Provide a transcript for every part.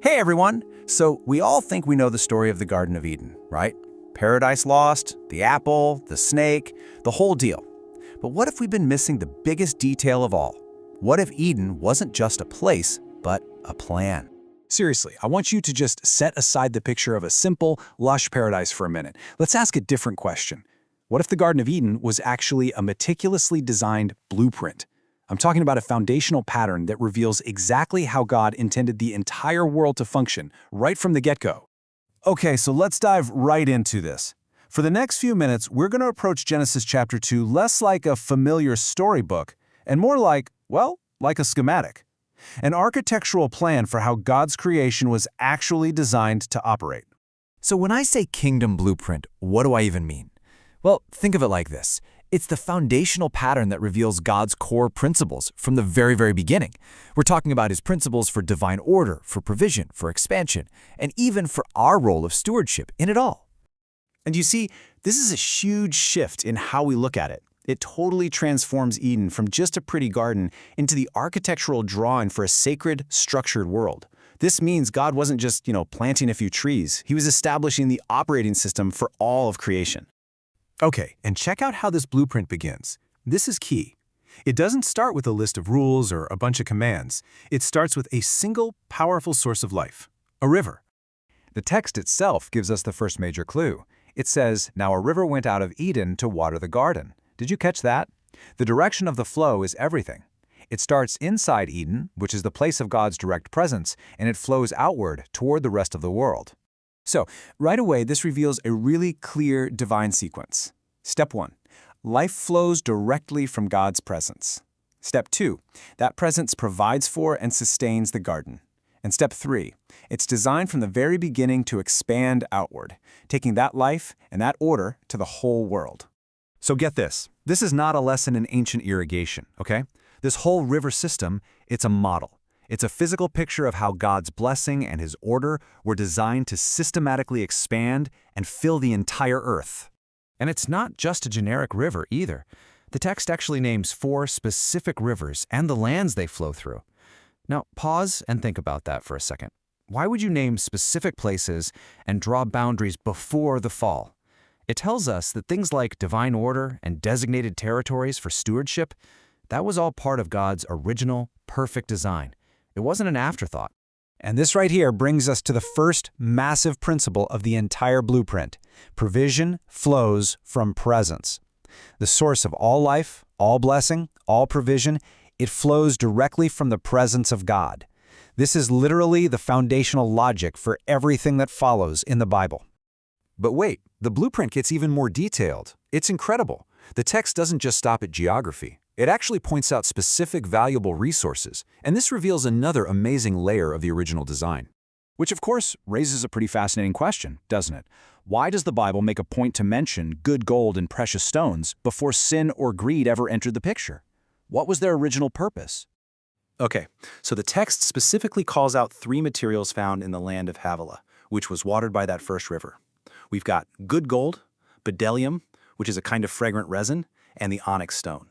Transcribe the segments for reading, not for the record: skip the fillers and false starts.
Hey everyone! So we all think we know the story of the Garden of Eden, right? Paradise lost, the apple, the snake, the whole deal. But what if we've been missing the biggest detail of all? What if Eden wasn't just a place, but a plan? Seriously, I want you to just set aside the picture of a simple, lush paradise for a minute. Let's ask a different question. What if the Garden of Eden was actually a meticulously designed blueprint? I'm talking about a foundational pattern that reveals exactly how God intended the entire world to function, right from the get-go. Okay, so let's dive right into this. For the next few minutes, we're going to approach Genesis chapter 2 less like a familiar storybook and more like, well, like a schematic. An architectural plan for how God's creation was actually designed to operate. So when I say kingdom blueprint, what do I even mean? Well, think of it like this. It's the foundational pattern that reveals God's core principles from the very beginning. We're talking about his principles for divine order, for provision, for expansion, and even for our role of stewardship in it all. And you see, this is a huge shift in how we look at it. It totally transforms Eden from just a pretty garden into the architectural drawing for a sacred, structured world. This means God wasn't just, planting a few trees. He was establishing the operating system for all of creation. Okay, and check out how this blueprint begins. This is key. It doesn't start with a list of rules or a bunch of commands. It starts with a single, powerful source of life, a river. The text itself gives us the first major clue. It says, "Now a river went out of Eden to water the garden." Did you catch that? The direction of the flow is everything. It starts inside Eden, which is the place of God's direct presence, and it flows outward toward the rest of the world. So, right away, this reveals a really clear divine sequence. Step 1. Life flows directly from God's presence. Step 2. That presence provides for and sustains the garden. And step 3. It's designed from the very beginning to expand outward, taking that life and that order to the whole world. So get this. This is not a lesson in ancient irrigation, okay? This whole river system, it's a model. It's a physical picture of how God's blessing and his order were designed to systematically expand and fill the entire earth. And it's not just a generic river either. The text actually names 4 specific rivers and the lands they flow through. Now, pause and think about that for a second. Why would you name specific places and draw boundaries before the fall? It tells us that things like divine order and designated territories for stewardship, that was all part of God's original, perfect design. It wasn't an afterthought. And this right here brings us to the first massive principle of the entire blueprint. Provision flows from presence. The source of all life, all blessing, all provision, it flows directly from the presence of God. This is literally the foundational logic for everything that follows in the Bible. But wait, the blueprint gets even more detailed. It's incredible. The text doesn't just stop at geography. It actually points out specific valuable resources, and this reveals another amazing layer of the original design. Which, of course, raises a pretty fascinating question, doesn't it? Why does the Bible make a point to mention good gold and precious stones before sin or greed ever entered the picture? What was their original purpose? Okay, so the text specifically calls out 3 materials found in the land of Havilah, which was watered by that first river. We've got good gold, bdellium, which is a kind of fragrant resin, and the onyx stone.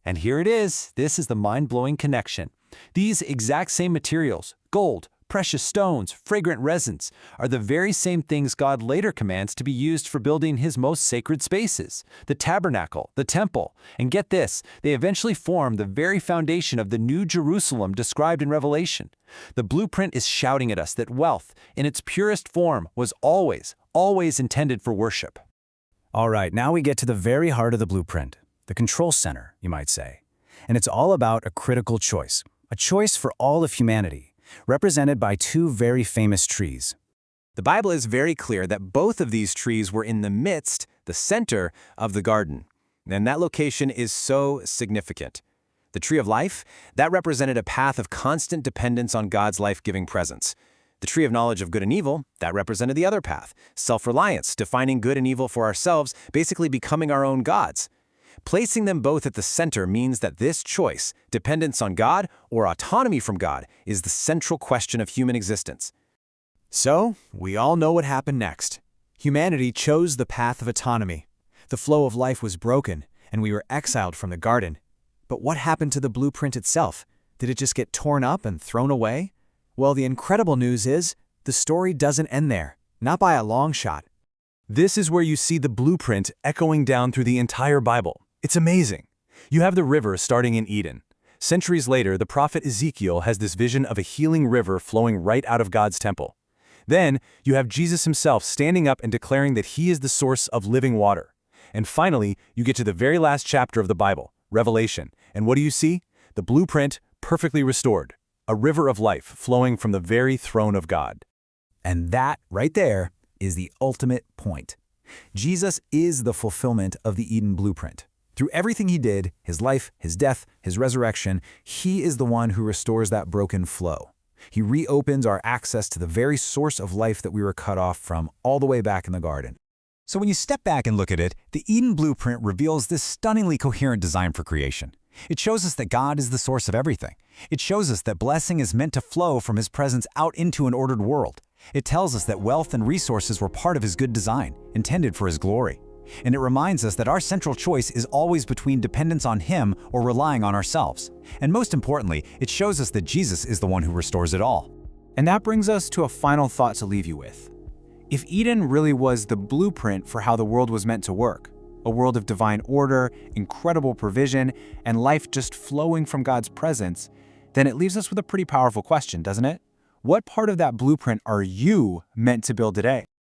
And here it is. This is the mind-blowing connection. These exact same materials, gold, precious stones, fragrant resins, are the very same things God later commands to be used for building his most sacred spaces, the tabernacle, the temple. And get this, they eventually form the very foundation of the New Jerusalem described in Revelation. The blueprint is shouting at us that wealth, in its purest form, was always intended for worship. All right, now we get to the very heart of the blueprint. The control center, you might say. And it's all about a critical choice, a choice for all of humanity, represented by 2 very famous trees. The Bible is very clear that both of these trees were in the midst, the center, of the garden. And that location is so significant. The tree of life, that represented a path of constant dependence on God's life-giving presence. The tree of knowledge of good and evil, that represented the other path, self-reliance, defining good and evil for ourselves, basically becoming our own gods. Placing them both at the center means that this choice, dependence on God or autonomy from God, is the central question of human existence. So, we all know what happened next. Humanity chose the path of autonomy. The flow of life was broken, and we were exiled from the garden. But what happened to the blueprint itself? Did it just get torn up and thrown away? Well, the incredible news is, the story doesn't end there. Not by a long shot. This is where you see the blueprint echoing down through the entire Bible. It's amazing. You have the river starting in Eden. Centuries later, the prophet Ezekiel has this vision of a healing river flowing right out of God's temple. Then, you have Jesus himself standing up and declaring that he is the source of living water. And finally, you get to the very last chapter of the Bible, Revelation. And what do you see? The blueprint perfectly restored. A river of life flowing from the very throne of God. And that, right there, is the ultimate point. Jesus is the fulfillment of the Eden blueprint. Through everything he did, his life, his death, his resurrection, he is the one who restores that broken flow. He reopens our access to the very source of life that we were cut off from all the way back in the garden. So when you step back and look at it, the Eden blueprint reveals this stunningly coherent design for creation. It shows us that God is the source of everything. It shows us that blessing is meant to flow from his presence out into an ordered world. It tells us that wealth and resources were part of his good design, intended for his glory. And it reminds us that our central choice is always between dependence on him or relying on ourselves. And most importantly, it shows us that Jesus is the one who restores it all. And that brings us to a final thought to leave you with. If Eden really was the blueprint for how the world was meant to work, a world of divine order, incredible provision, and life just flowing from God's presence, then it leaves us with a pretty powerful question, doesn't it? What part of that blueprint are you meant to build today?